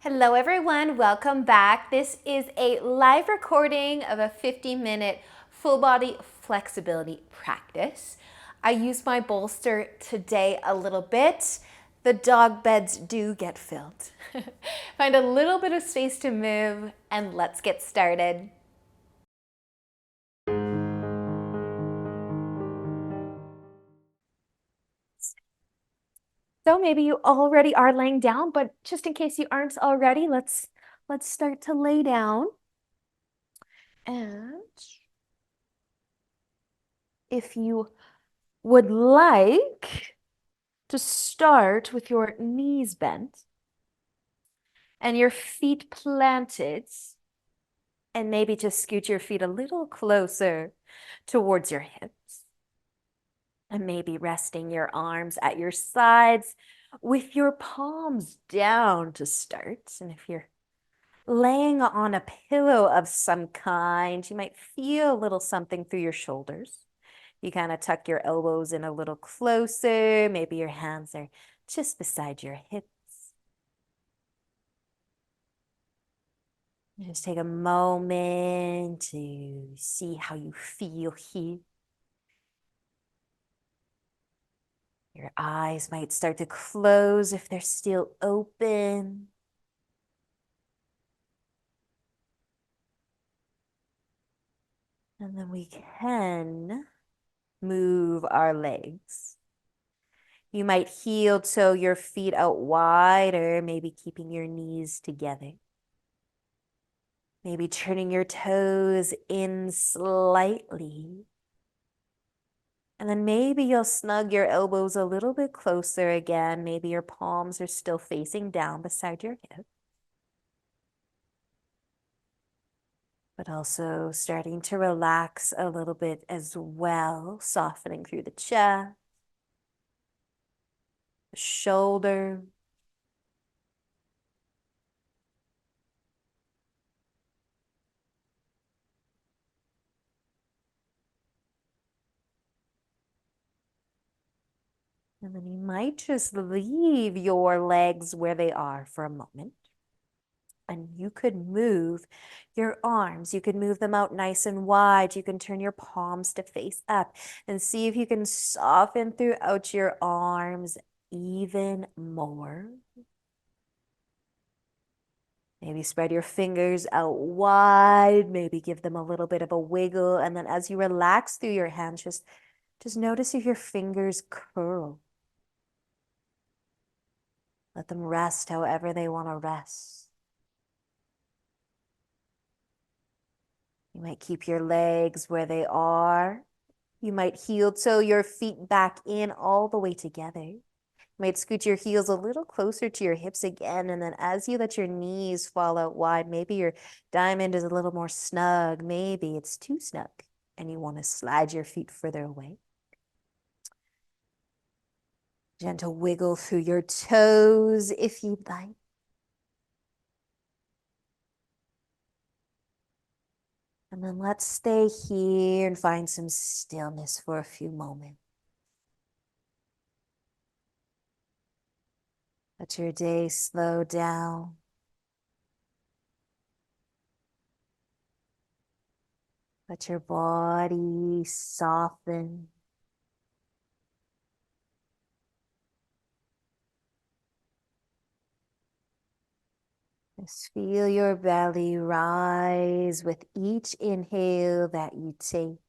Hello everyone, welcome back. This is a live recording of a 50-minute full body flexibility practice. I use my bolster today a little bit. The dog beds do get filled. Find a little bit of space to move and let's get started. So maybe you already are laying down, but just in case you aren't already, let's start to lay down. And if you would like to start with your knees bent and your feet planted, and maybe just scoot your feet a little closer towards your hips. And maybe resting your arms at your sides with your palms down to start. And if you're laying on a pillow of some kind, you might feel a little something through your shoulders. You kind of tuck your elbows in a little closer. Maybe your hands are just beside your hips. Just take a moment to see how you feel here. Your eyes might start to close if they're still open. And then we can move our legs. You might heel toe your feet out wider, maybe keeping your knees together. Maybe turning your toes in slightly. And then maybe you'll snug your elbows a little bit closer again. Maybe your palms are still facing down beside your hip. But also starting to relax a little bit as well, softening through the chest, the shoulder. And then you might just leave your legs where they are for a moment. And you could move your arms. You could move them out nice and wide. You can turn your palms to face up and see if you can soften throughout your arms even more. Maybe spread your fingers out wide. Maybe give them a little bit of a wiggle. And then as you relax through your hands, just notice if your fingers curl. Let them rest however they want to rest. You might keep your legs where they are. You might heel toe your feet back in all the way together. You might scoot your heels a little closer to your hips again. And then as you let your knees fall out wide, maybe your diamond is a little more snug. Maybe it's too snug and you want to slide your feet further away. Gentle wiggle through your toes if you'd like. And then let's stay here and find some stillness for a few moments. Let your day slow down. Let your body soften. Just feel your belly rise with each inhale that you take.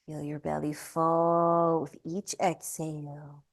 Feel your belly fall with each exhale.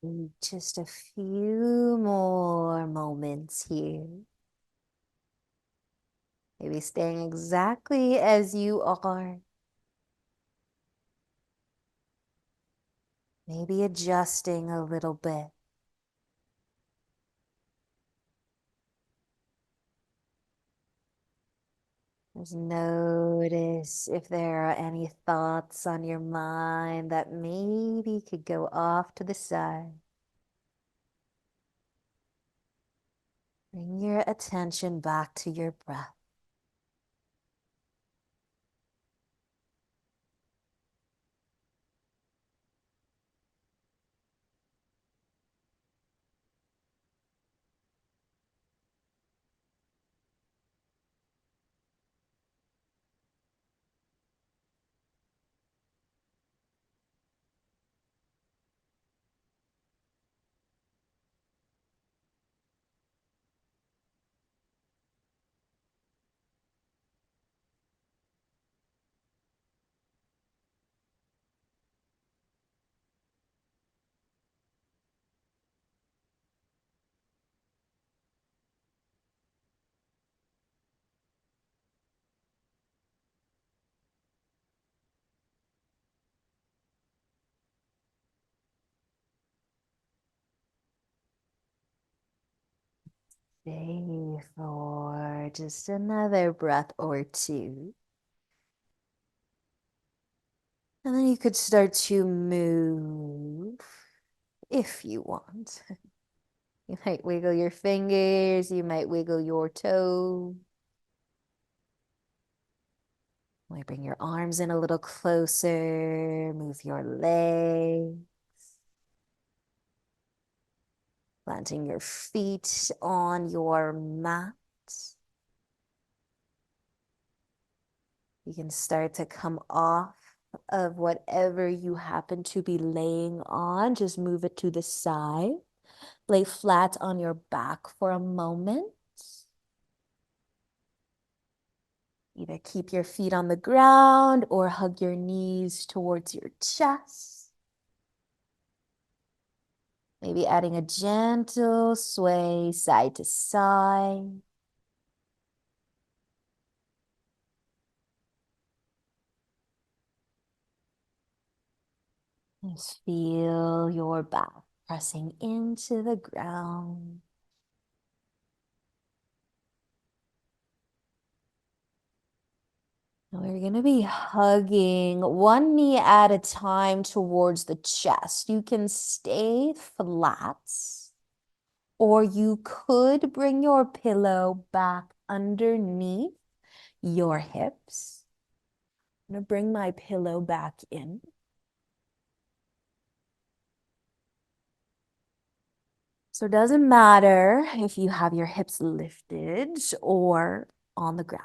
Take just a few more moments here. Maybe staying exactly as you are. Maybe adjusting a little bit. Just notice if there are any thoughts on your mind that maybe could go off to the side. Bring your attention back to your breath. Stay for just another breath or two. And then you could start to move if you want. You might wiggle your fingers, you might wiggle your toes. Might bring your arms in a little closer, move your legs, planting your feet on your mat. You can start to come off of whatever you happen to be laying on. Just move it to the side. Lay flat on your back for a moment. Either keep your feet on the ground or hug your knees towards your chest. Maybe adding a gentle sway side to side. Just feel your back pressing into the ground. Now we're going to be hugging one knee at a time towards the chest. You can stay flat, or you could bring your pillow back underneath your hips. I'm going to bring my pillow back in. So it doesn't matter if you have your hips lifted or on the ground.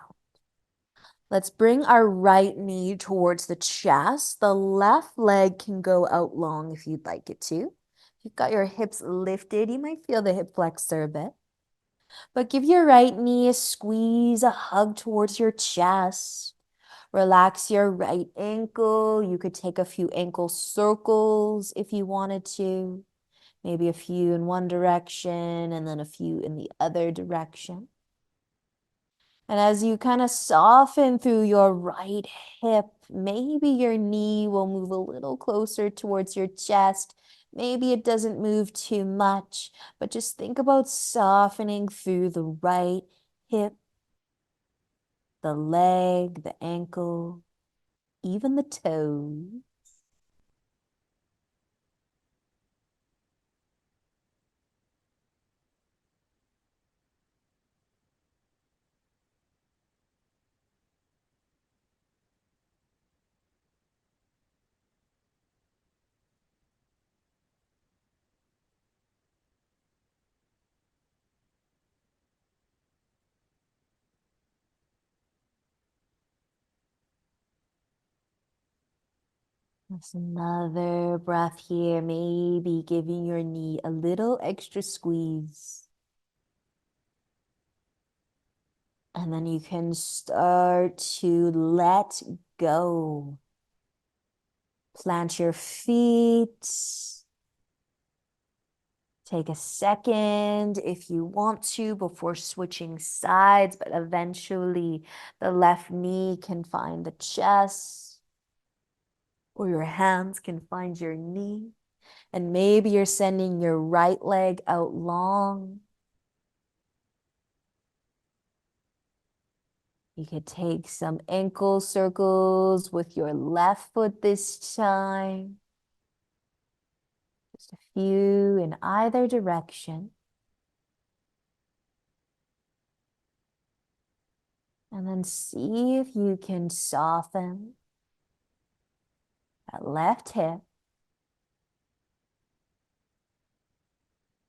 Let's bring our right knee towards the chest. The left leg can go out long if you'd like it to. If you've got your hips lifted, you might feel the hip flexor a bit. But give your right knee a squeeze, a hug towards your chest. Relax your right ankle. You could take a few ankle circles if you wanted to. Maybe a few in one direction and then a few in the other direction. And as you kind of soften through your right hip, maybe your knee will move a little closer towards your chest. Maybe it doesn't move too much, but just think about softening through the right hip, the leg, the ankle, even the toes. Just another breath here, maybe giving your knee a little extra squeeze. And then you can start to let go. Plant your feet. Take a second if you want to before switching sides, but eventually the left knee can find the chest, or your hands can find your knee. And maybe you're sending your right leg out long. You could take some ankle circles with your left foot this time. Just a few in either direction. And then see if you can soften that left hip,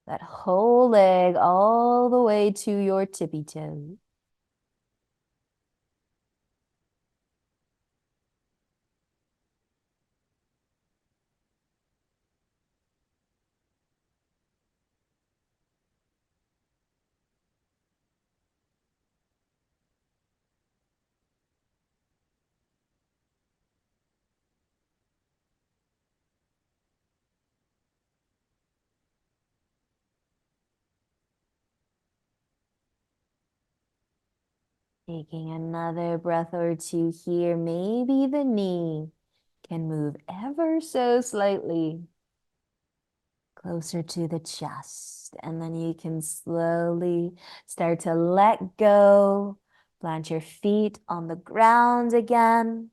that whole leg all the way to your tippy toes. Taking another breath or two here. Maybe the knee can move ever so slightly closer to the chest. And then you can slowly start to let go. Plant your feet on the ground again.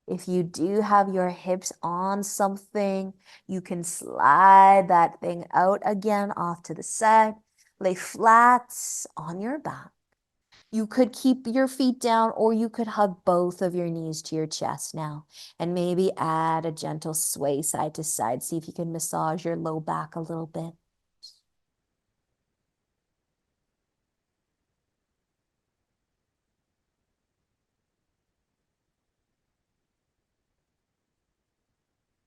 If you do have your hips on something, you can slide that thing out again off to the side. Lay flat on your back. You could keep your feet down, or you could hug both of your knees to your chest now. And maybe add a gentle sway side to side. See if you can massage your low back a little bit.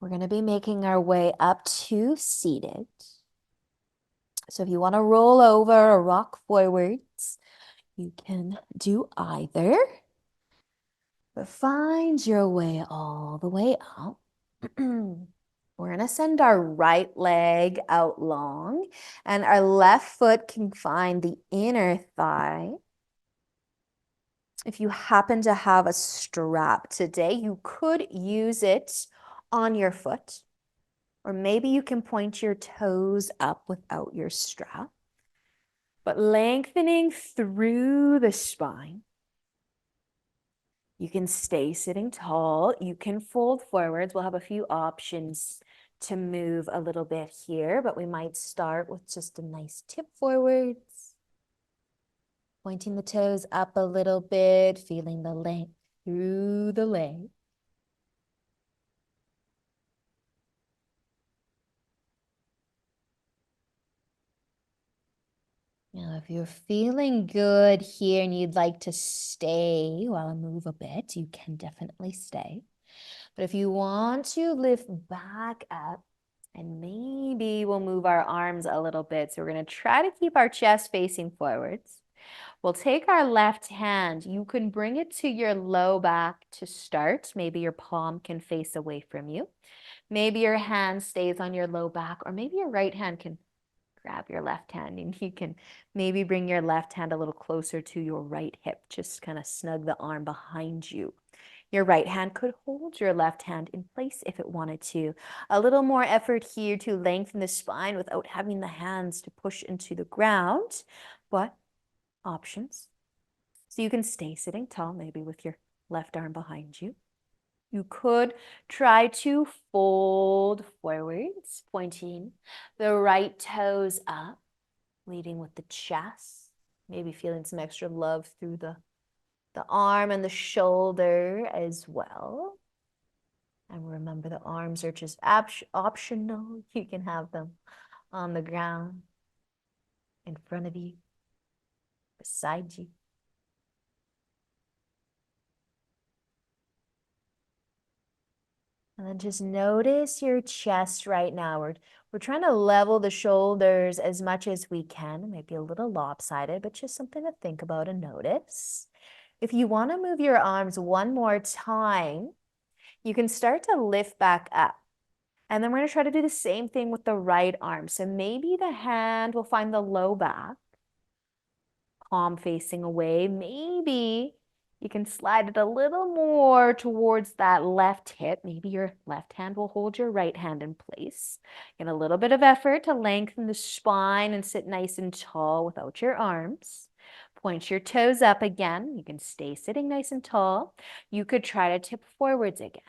We're going to be making our way up to seated. So if you want to roll over or rock forwards, you can do either. But find your way all the way up. We're going to send our right leg out long, and our left foot can find the inner thigh. If you happen to have a strap today, you could use it on your foot, or maybe you can point your toes up without your strap, but lengthening through the spine. You can stay sitting tall. You can fold forwards. We'll have a few options to move a little bit here, but we might start with just a nice tip forwards. Pointing the toes up a little bit, feeling the length through the leg. Now, if you're feeling good here and you'd like to stay while I move a bit, you can definitely stay. But if you want to lift back up, and maybe we'll move our arms a little bit. So we're going to try to keep our chest facing forwards. We'll take our left hand. You can bring it to your low back to start. Maybe your palm can face away from you. Maybe your hand stays on your low back, or maybe your right hand can grab your left hand, and you can maybe bring your left hand a little closer to your right hip. Just kind of snug the arm behind you. Your right hand could hold your left hand in place if it wanted to. A little more effort here to lengthen the spine without having the hands to push into the ground, but options. So you can stay sitting tall, maybe with your left arm behind you. You could try to fold forwards, pointing the right toes up, leading with the chest, maybe feeling some extra love through the arm and the shoulder as well. And remember, the arms are just optional. You can have them on the ground, in front of you, beside you. And then just notice your chest right now. We're trying to level the shoulders as much as we can. It might be a little lopsided, but just something to think about and notice. If you want to move your arms one more time, you can start to lift back up. And then we're going to try to do the same thing with the right arm. So maybe the hand will find the low back, palm facing away. Maybe you can slide it a little more towards that left hip. Maybe your left hand will hold your right hand in place. Get a little bit of effort to lengthen the spine and sit nice and tall without your arms. Point your toes up again. You can stay sitting nice and tall. You could try to tip forwards again.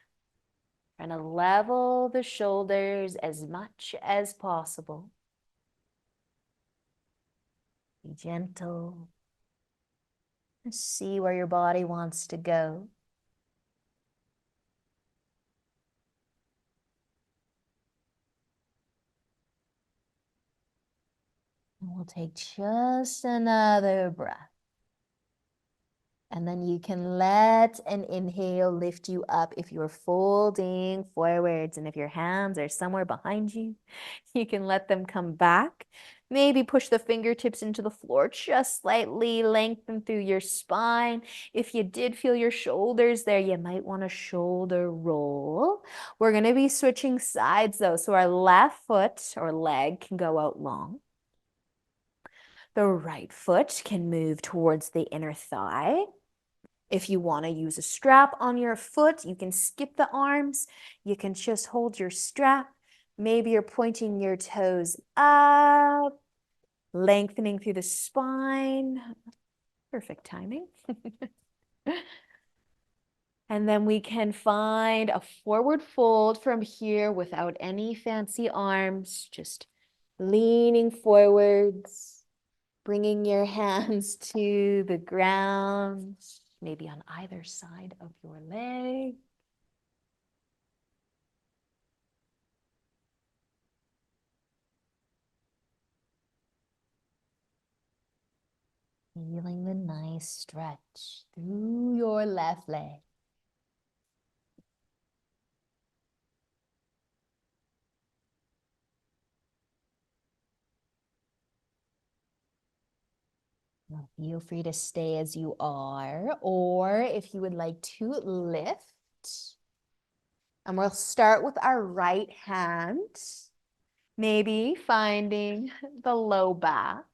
Trying to level the shoulders as much as possible. Be gentle. See where your body wants to go. And we'll take just another breath. And then you can let an inhale lift you up if you're folding forwards. And if your hands are somewhere behind you, you can let them come back. Maybe push the fingertips into the floor just slightly, lengthen through your spine. If you did feel your shoulders there, you might want to shoulder roll. We're going to be switching sides though. So our left foot or leg can go out long. The right foot can move towards the inner thigh. If you want to use a strap on your foot, you can skip the arms. You can just hold your strap. Maybe you're pointing your toes up, lengthening through the spine. Perfect timing. And then we can find a forward fold from here without any fancy arms, just leaning forwards, bringing your hands to the ground, maybe on either side of your leg. Feeling the nice stretch through your left leg. Now feel free to stay as you are, or if you would like to lift. And we'll start with our right hand, maybe finding the low back.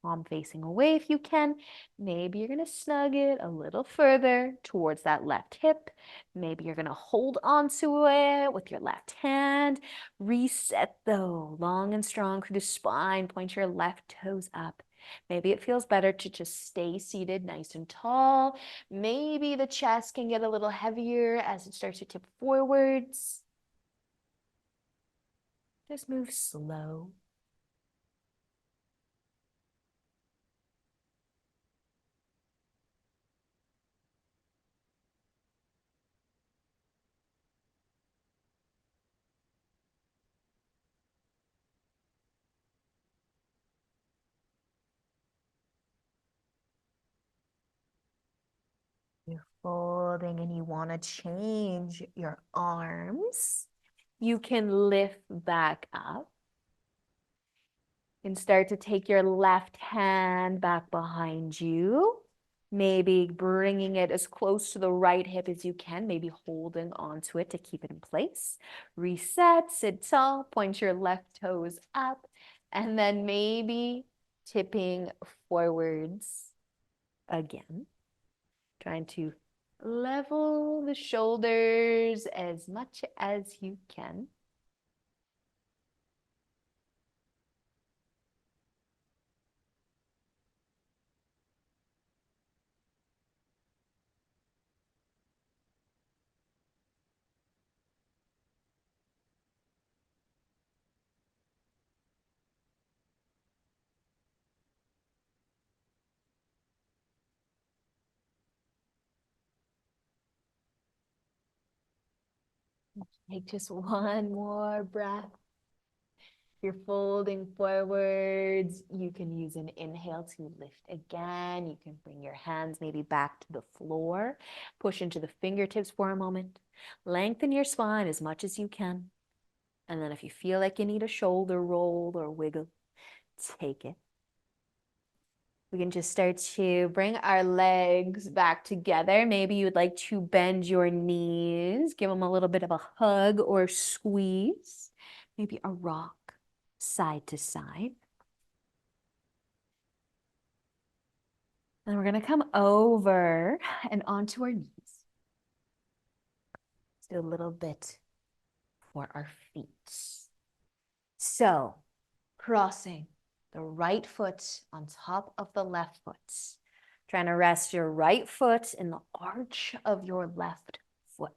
Palm facing away if you can. Maybe you're going to snug it a little further towards that left hip. Maybe you're going to hold onto it with your left hand. Reset though, long and strong through the spine. Point your left toes up. Maybe it feels better to just stay seated nice and tall. Maybe the chest can get a little heavier as it starts to tip forwards. Just move slow. You're folding and you want to change your arms. You can lift back up and start to take your left hand back behind you. Maybe bringing it as close to the right hip as you can, maybe holding onto it to keep it in place. Reset, sit tall, point your left toes up, and then maybe tipping forwards again. Trying to level the shoulders as much as you can. Take just one more breath. You're folding forwards. You can use an inhale to lift again. You can bring your hands maybe back to the floor. Push into the fingertips for a moment. Lengthen your spine as much as you can. And then if you feel like you need a shoulder roll or wiggle, take it. We can just start to bring our legs back together. Maybe you would like to bend your knees, give them a little bit of a hug or squeeze. Maybe a rock side to side. Then we're going to come over and onto our knees. Let's do a little bit for our feet. So, crossing the right foot on top of the left foot. Trying to rest your right foot in the arch of your left foot.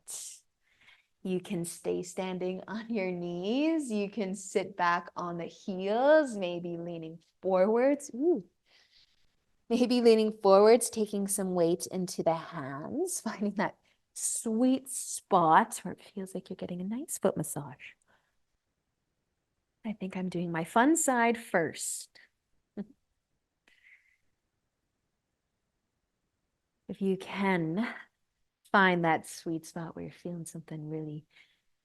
You can stay standing on your knees. You can sit back on the heels, maybe leaning forwards. Ooh. Maybe leaning forwards, taking some weight into the hands, finding that sweet spot where it feels like you're getting a nice foot massage. I think I'm doing my fun side first. If you can find that sweet spot where you're feeling something really,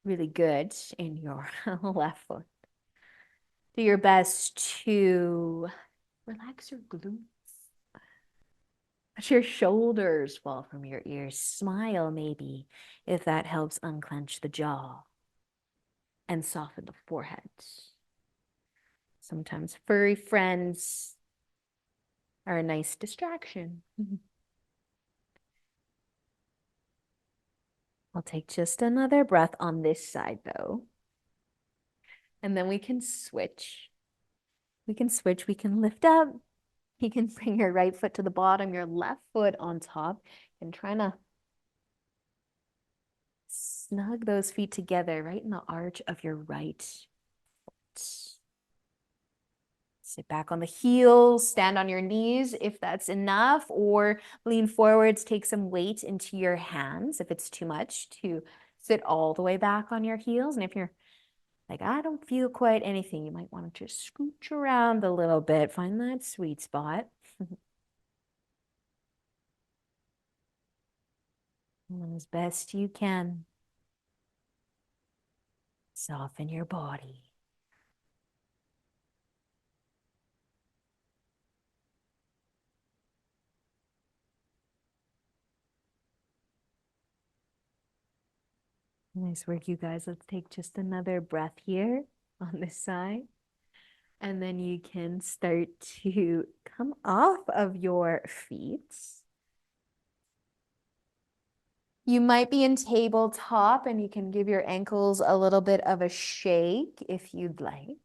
really good in your left foot, do your best to relax your glutes. Let your shoulders fall from your ears. Smile, maybe, if that helps unclench the jaw and soften the forehead. Sometimes furry friends are a nice distraction. I'll take just another breath on this side, though. And then we can switch. We can switch. We can lift up. You can bring your right foot to the bottom, your left foot on top, and trying to snug those feet together right in the arch of your right foot. Sit back on the heels, stand on your knees if that's enough, or lean forwards, take some weight into your hands if it's too much to sit all the way back on your heels. And if you're like, I don't feel quite anything, you might want to just scooch around a little bit, find that sweet spot. And as best you can, soften your body. Nice work, you guys. Let's take just another breath here on this side. And then you can start to come off of your feet. You might be in tabletop and you can give your ankles a little bit of a shake if you'd like.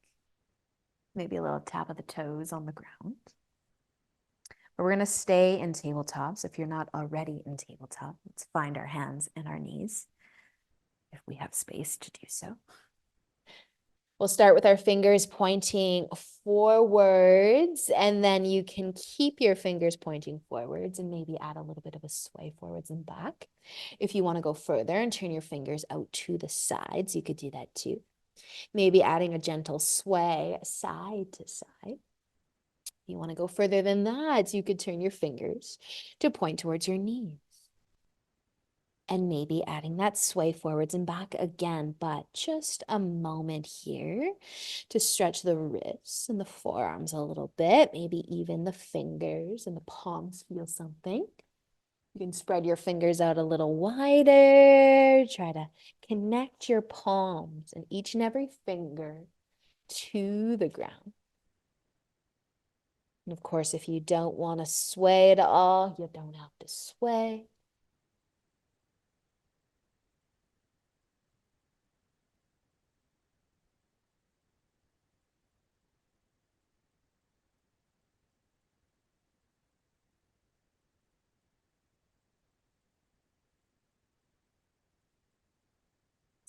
Maybe a little tap of the toes on the ground. But we're going to stay in tabletops. If you're not already in tabletop, let's find our hands and our knees if we have space to do so. We'll start with our fingers pointing forwards, and then you can keep your fingers pointing forwards and maybe add a little bit of a sway forwards and back. If you want to go further and turn your fingers out to the sides, you could do that too. Maybe adding a gentle sway side to side. If you want to go further than that, you could turn your fingers to point towards your knees. And maybe adding that sway forwards and back again, but just a moment here to stretch the wrists and the forearms a little bit, maybe even the fingers and the palms feel something. You can spread your fingers out a little wider, try to connect your palms and each and every finger to the ground. And of course, if you don't want to sway at all, you don't have to sway.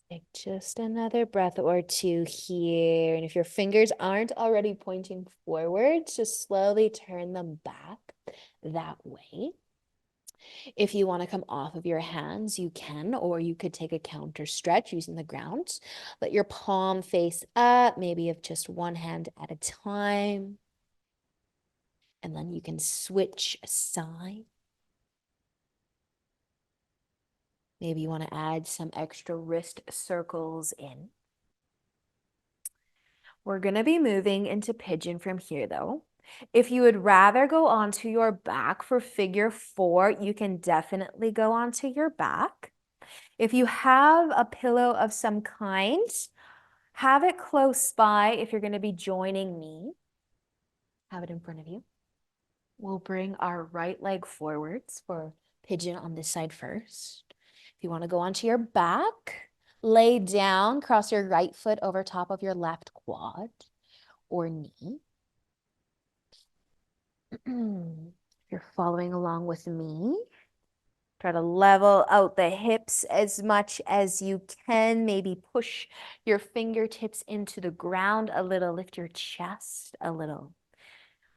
Take just another breath or two here. And if your fingers aren't already pointing forward, just slowly turn them back that way. If you want to come off of your hands, you can, or you could take a counter stretch using the ground. Let your palm face up, maybe of just one hand at a time. And then you can switch side. Maybe you want to add some extra wrist circles in. We're going to be moving into pigeon from here, though. If you would rather go onto your back for figure 4, you can definitely go onto your back. If you have a pillow of some kind, have it close by if you're going to be joining me. Have it in front of you. We'll bring our right leg forwards for pigeon on this side first. If you want to go onto your back, lay down, cross your right foot over top of your left quad or knee. If you're following along with me, try to level out the hips as much as you can. Maybe push your fingertips into the ground a little, lift your chest a little.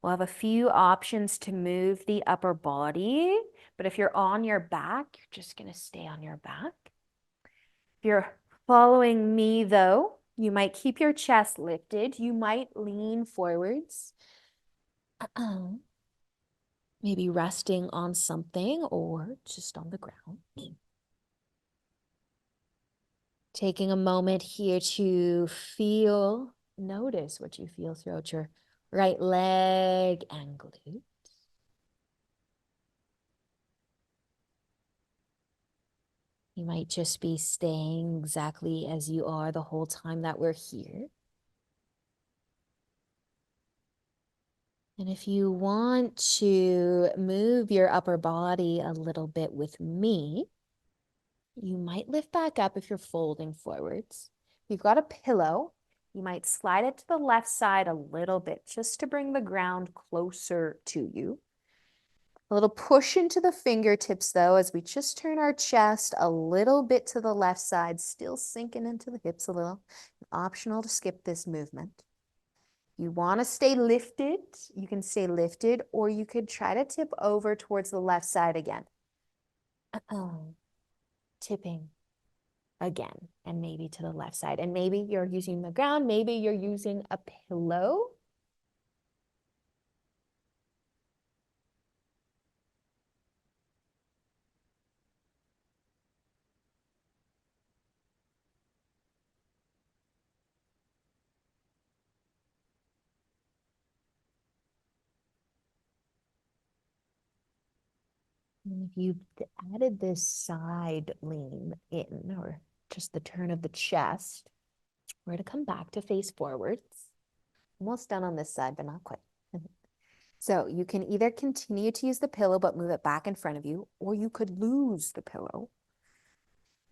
We'll have a few options to move the upper body, but if you're on your back, you're just going to stay on your back. If you're following me though, you might keep your chest lifted. You might lean forwards. Maybe resting on something or just on the ground. Taking a moment here to notice what you feel throughout your right leg and glute. You might just be staying exactly as you are the whole time that we're here. And if you want to move your upper body a little bit with me, you might lift back up if you're folding forwards. If you've got a pillow, you might slide it to the left side a little bit just to bring the ground closer to you. A little push into the fingertips though, as we just turn our chest a little bit to the left side, still sinking into the hips a little. Optional to skip this movement. You want to stay lifted, you can stay lifted, or you could try to tip over towards the left side again. Tipping again, and maybe to the left side. And maybe you're using the ground, maybe you're using a pillow. And if you added this side lean in, or just the turn of the chest, we're going to come back to face forwards. Almost done on this side, but not quite. So you can either continue to use the pillow, but move it back in front of you, or you could lose the pillow.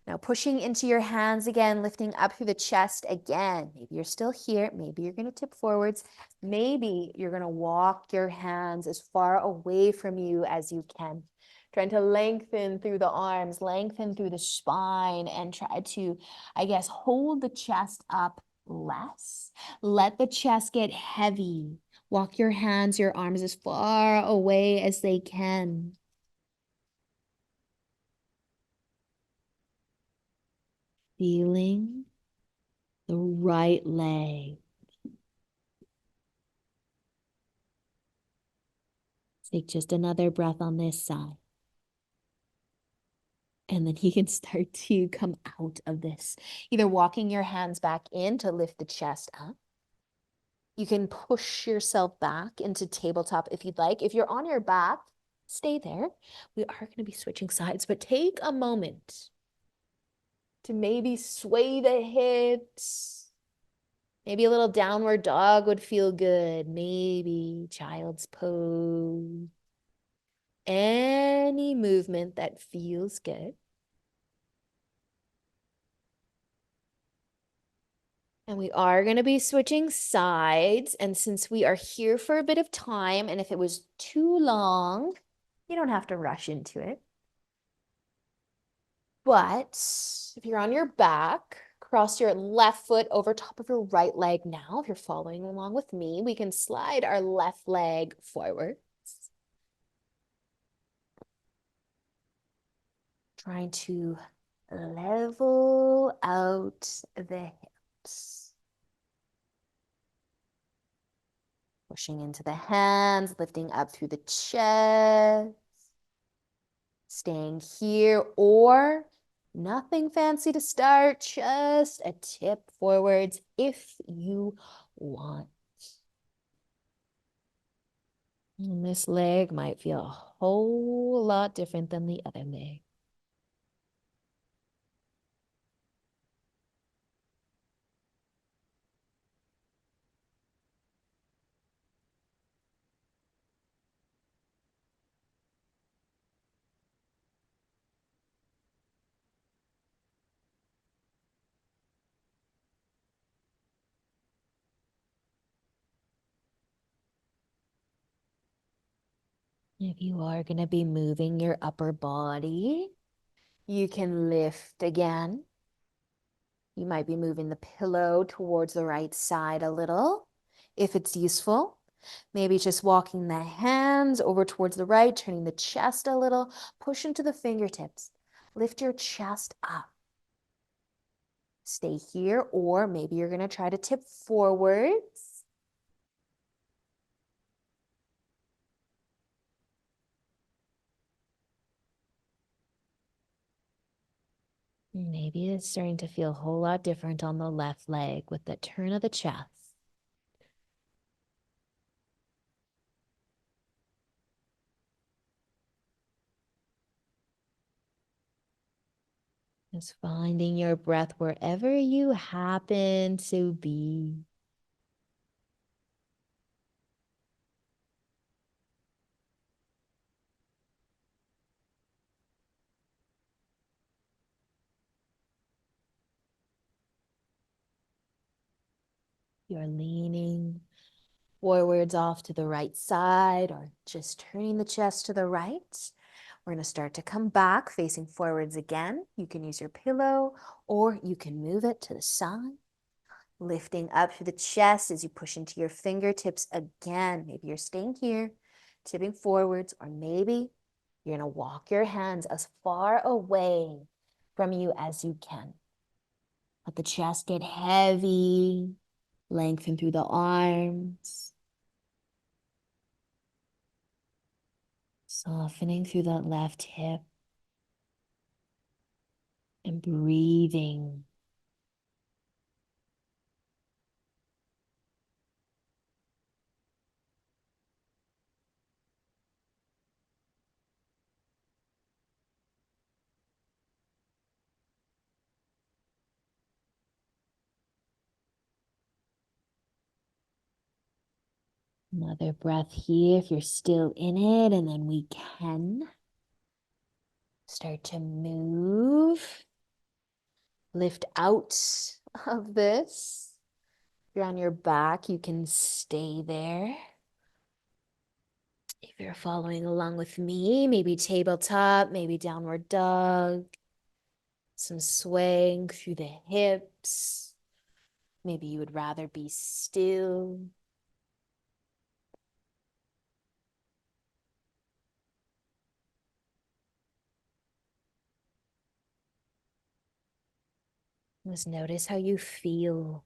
Now pushing into your hands again, lifting up through the chest again. Maybe you're still here. Maybe you're going to tip forwards. Maybe you're going to walk your hands as far away from you as you can. Trying to lengthen through the arms, lengthen through the spine, and try to, I guess, hold the chest up less. Let the chest get heavy. Walk your hands, your arms as far away as they can. Feeling the right leg. Take just another breath on this side. And then you can start to come out of this. Either walking your hands back in to lift the chest up. You can push yourself back into tabletop if you'd like. If you're on your back, stay there. We are going to be switching sides, but take a moment to maybe sway the hips. Maybe a little downward dog would feel good. Maybe child's pose. Any movement that feels good. And we are going to be switching sides. And since we are here for a bit of time, and if it was too long, you don't have to rush into it. But if you're on your back, cross your left foot over top of your right leg now. If you're following along with me, we can slide our left leg forwards. Trying to level out the hips. Pushing into the hands, lifting up through the chest. Staying here, or nothing fancy to start, just a tip forwards if you want. And this leg might feel a whole lot different than the other leg. If you are going to be moving your upper body, you can lift again. You might be moving the pillow towards the right side a little, if it's useful. Maybe just walking the hands over towards the right, turning the chest a little, push into the fingertips. Lift your chest up. Stay here, or maybe you're going to try to tip forwards. Maybe it's starting to feel a whole lot different on the left leg with the turn of the chest. Just finding your breath wherever you happen to be. You're leaning forwards off to the right side or just turning the chest to the right. We're going to start to come back facing forwards again. You can use your pillow or you can move it to the side. Lifting up through the chest as you push into your fingertips again. Maybe you're staying here, tipping forwards, or maybe you're going to walk your hands as far away from you as you can. Let the chest get heavy, lengthen through the arms. Softening through that left hip and breathing. Another breath here if you're still in it, and then we can start to move. Lift out of this. If you're on your back, you can stay there. If you're following along with me, maybe tabletop, maybe downward dog. Some swaying through the hips. Maybe you would rather be still. Just notice how you feel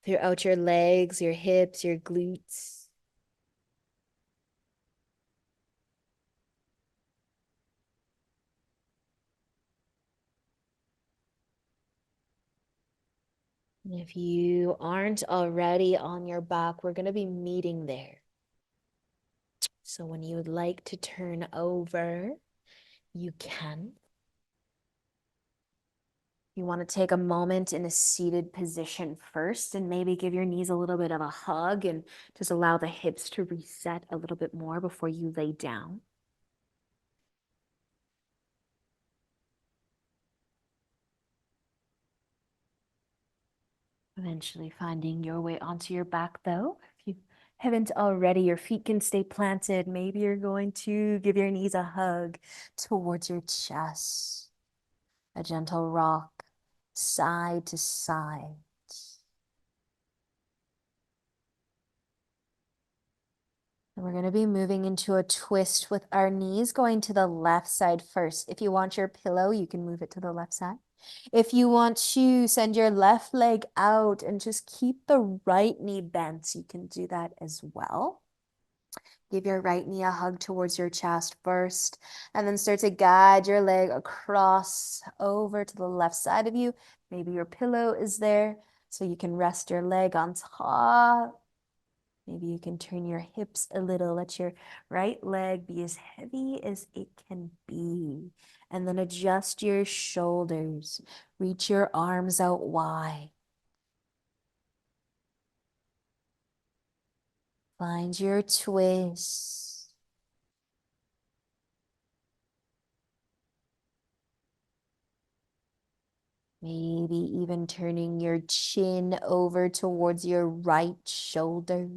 throughout your legs, your hips, your glutes. And if you aren't already on your back, we're going to be meeting there. So when you would like to turn over, you can. You want to take a moment in a seated position first and maybe give your knees a little bit of a hug and just allow the hips to reset a little bit more before you lay down. Eventually finding your way onto your back though. If you haven't already, your feet can stay planted. Maybe you're going to give your knees a hug towards your chest. A gentle rock side to side. And we're going to be moving into a twist with our knees going to the left side first. If you want your pillow, you can move it to the left side. If you want to send your left leg out and just keep the right knee bent, you can do that as well. Give your right knee a hug towards your chest first, and then start to guide your leg across over to the left side of you. Maybe your pillow is there, so you can rest your leg on top. Maybe you can turn your hips a little. Let your right leg be as heavy as it can be. And then adjust your shoulders. Reach your arms out wide. Find your twist. Maybe even turning your chin over towards your right shoulder.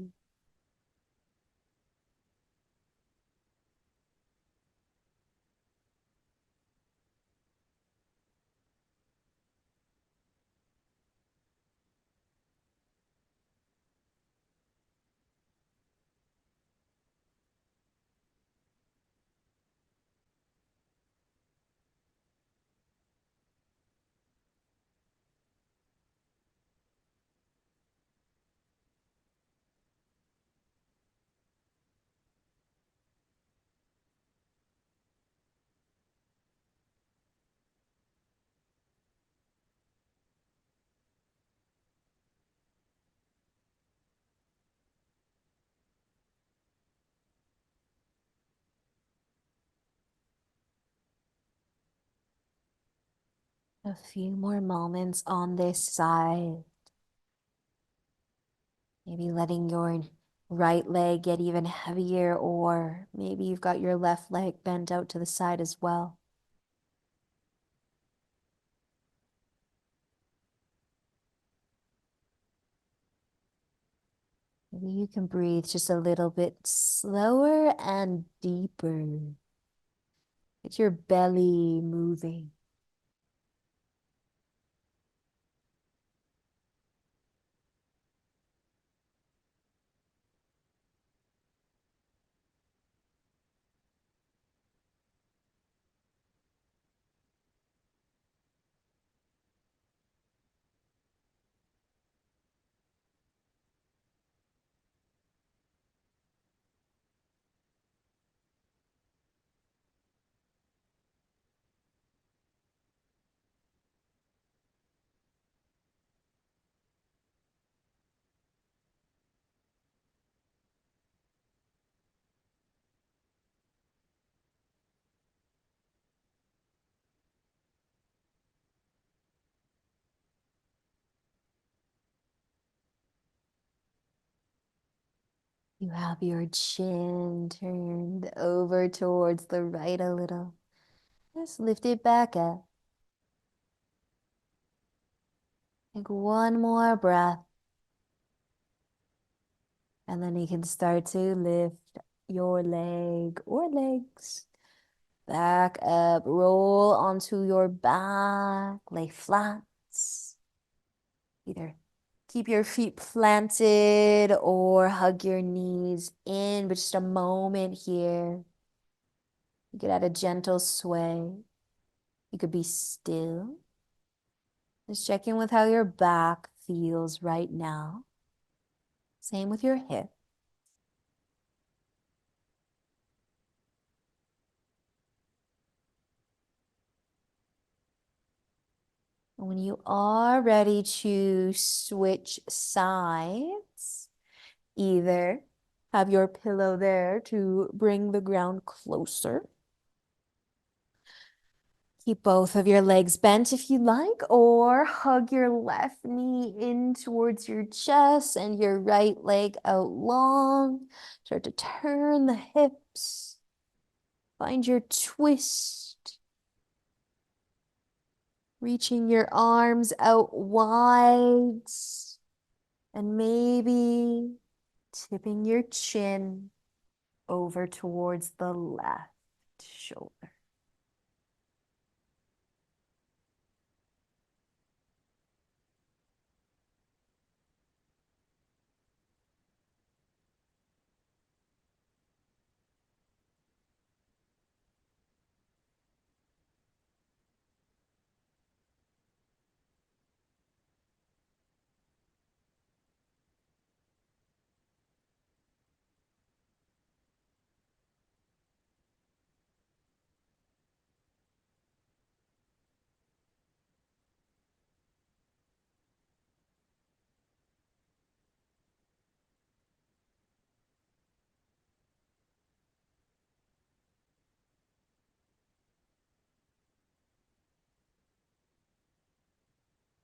A few more moments on this side. Maybe letting your right leg get even heavier, or maybe you've got your left leg bent out to the side as well. Maybe you can breathe just a little bit slower and deeper. Get your belly moving. You have your chin turned over towards the right a little. Just lift it back up. Take one more breath. And then you can start to lift your leg or legs back up. Roll onto your back. Lay flat. Either keep your feet planted or hug your knees in, but just a moment here. You could add a gentle sway. You could be still. Just check in with how your back feels right now. Same with your hip. And when you are ready to switch sides, either have your pillow there to bring the ground closer. Keep both of your legs bent if you like, or hug your left knee in towards your chest and your right leg out long. Start to turn the hips. Find your twist. Reaching your arms out wide. And maybe tipping your chin over towards the left shoulder.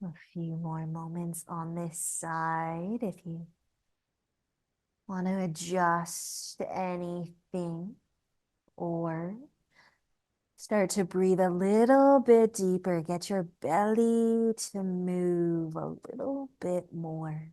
A few more moments on this side if you want to adjust anything or start to breathe a little bit deeper. Get your belly to move a little bit more.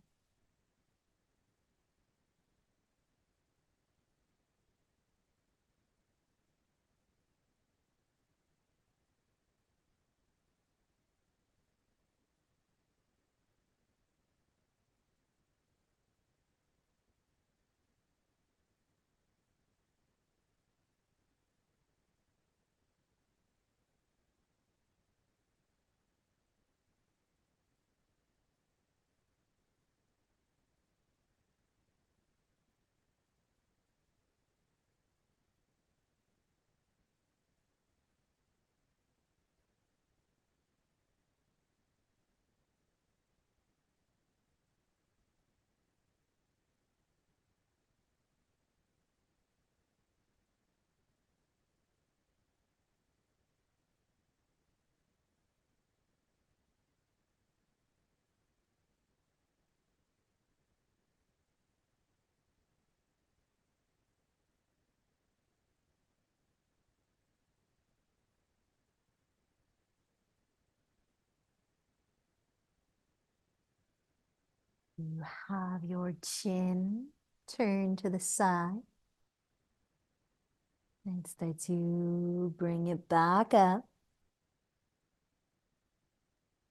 You have your chin turned to the side and start to bring it back up.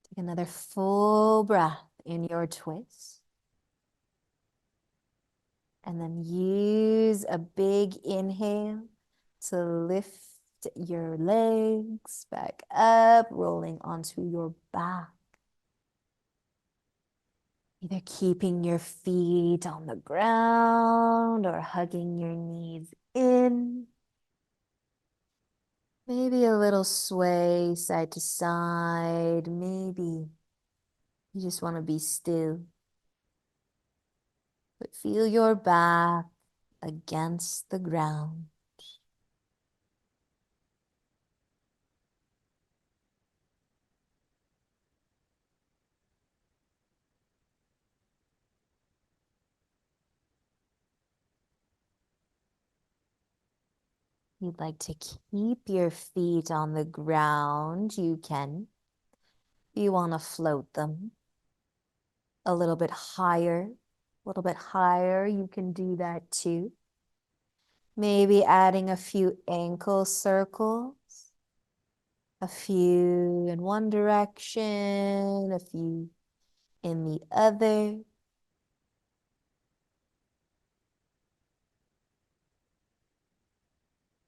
Take another full breath in your twist. And then use a big inhale to lift your legs back up, rolling onto your back. Either keeping your feet on the ground or hugging your knees in. Maybe a little sway side to side. Maybe you just want to be still. But feel your back against the ground. You'd like to keep your feet on the ground, you can. You want to float them a little bit higher, you can do that too. Maybe adding a few ankle circles, a few in one direction, a few in the other.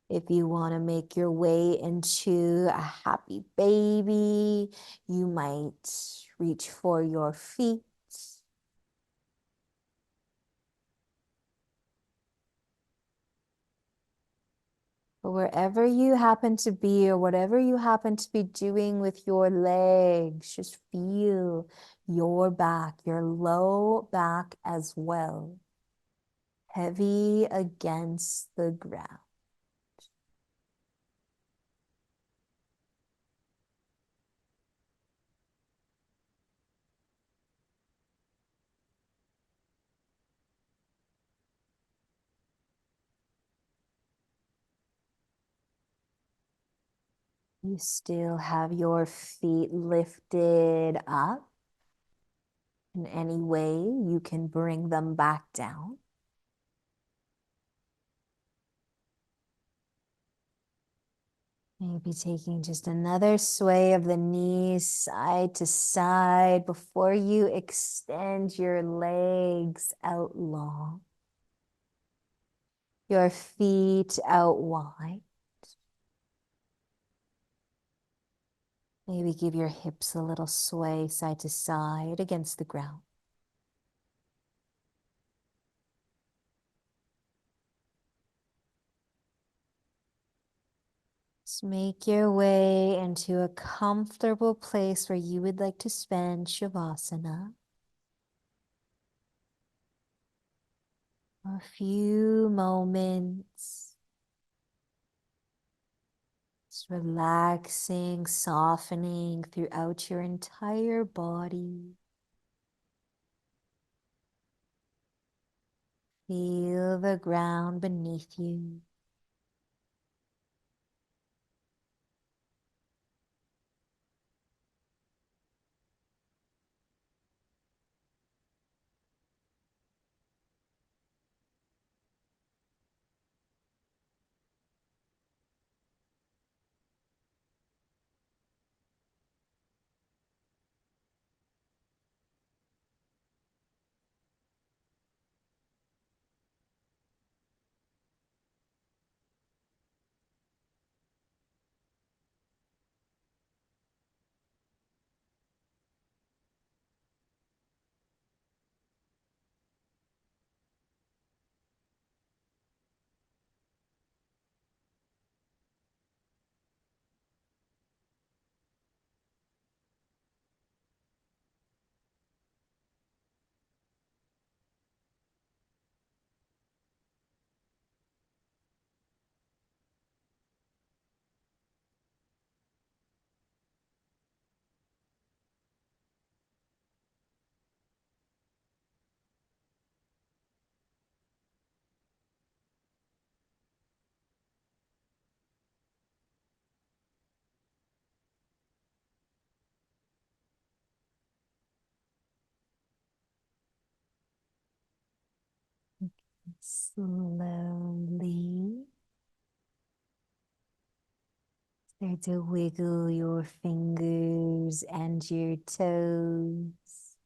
If you want to make your way into a happy baby, you might reach for your feet. But wherever you happen to be or whatever you happen to be doing with your legs, just feel your back, your low back as well, heavy against the ground. You still have your feet lifted up. In any way, you can bring them back down. Maybe taking just another sway of the knees side to side before you extend your legs out long. Your feet out wide. Maybe give your hips a little sway side to side against the ground. Just make your way into a comfortable place where you would like to spend Shavasana. A few moments Just relaxing, softening throughout your entire body. Feel the ground beneath you. Slowly start to wiggle your fingers and your toes.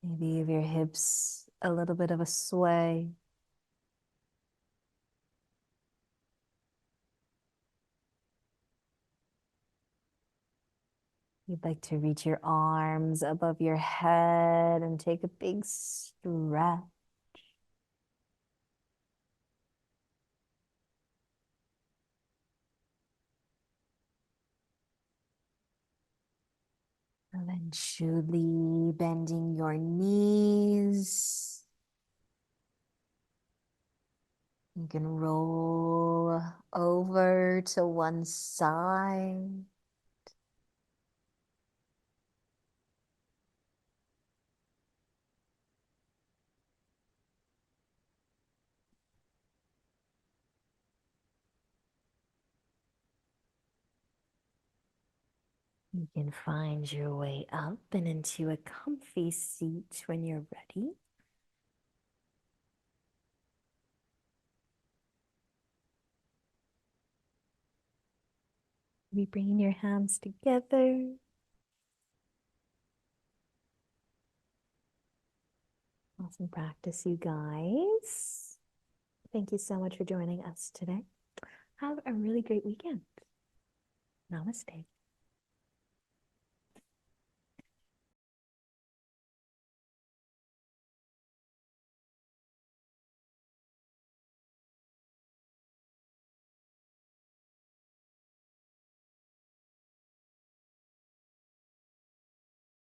Maybe give your hips a little bit of a sway. You'd like to reach your arms above your head and take a big stretch. Eventually bending your knees. You can roll over to one side. You can find your way up and into a comfy seat when you're ready. Be bringing your hands together. Awesome practice, you guys. Thank you so much for joining us today. Have a really great weekend. Namaste.